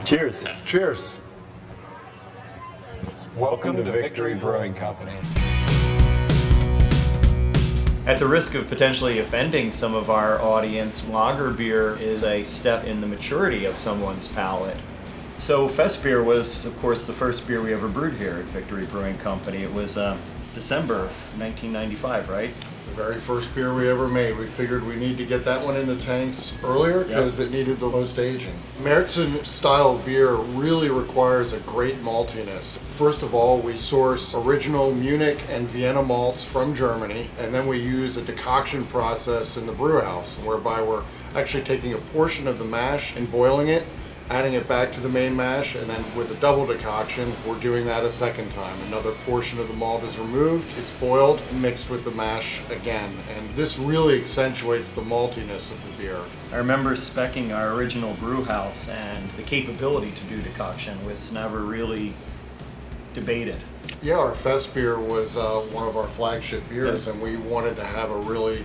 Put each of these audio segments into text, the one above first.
Cheers. Cheers. Welcome to Victory Brewing Company. At the risk of potentially offending some of our audience, lager beer is a step in the maturity of someone's palate. So Festbier was, of course, the first beer we ever brewed here at Victory Brewing Company. It was December of 1995, right? The very first beer we ever made. We figured we need to get that one in the tanks earlier because it needed the most aging. Märzen style of beer really requires a great maltiness. First of all, we source original Munich and Vienna malts from Germany, and then we use a decoction process in the brew house, whereby we're actually taking a portion of the mash and boiling it, adding it back to the main mash, and then with a double decoction, we're doing that a second time. Another portion of the malt is removed, it's boiled, mixed with the mash again, and this really accentuates the maltiness of the beer. I remember speccing our original brew house, and the capability to do decoction was never really debated. Yeah, our Festbier was one of our flagship beers, and we wanted to have a really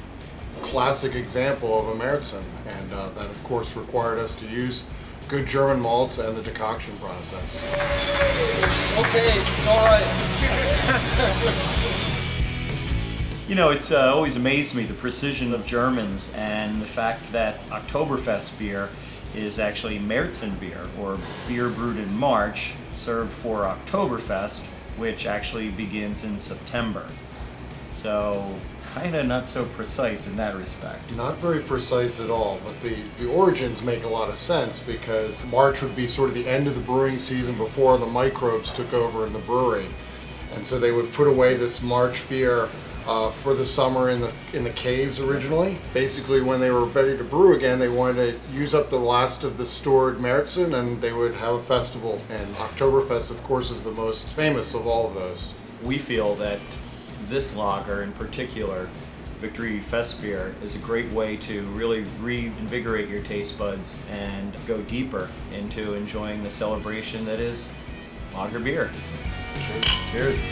classic example of a Märzen, and that of course required us to use good German malts and the decoction process. Okay, all right. You know, it's always amazed me the precision of Germans and the fact that Oktoberfest beer is actually Märzenbier, or beer brewed in March, served for Oktoberfest, which actually begins in September. So, kind of not so precise in that respect. Not very precise at all, but the origins make a lot of sense because March would be sort of the end of the brewing season before the microbes took over in the brewery. And so they would put away this March beer for the summer in the caves originally. Basically, when they were ready to brew again, they wanted to use up the last of the stored Märzen, and they would have a festival. And Oktoberfest, of course, is the most famous of all of those. We feel that this lager in particular, Victory Festbier, is a great way to really reinvigorate your taste buds and go deeper into enjoying the celebration that is lager beer. Cheers. Cheers.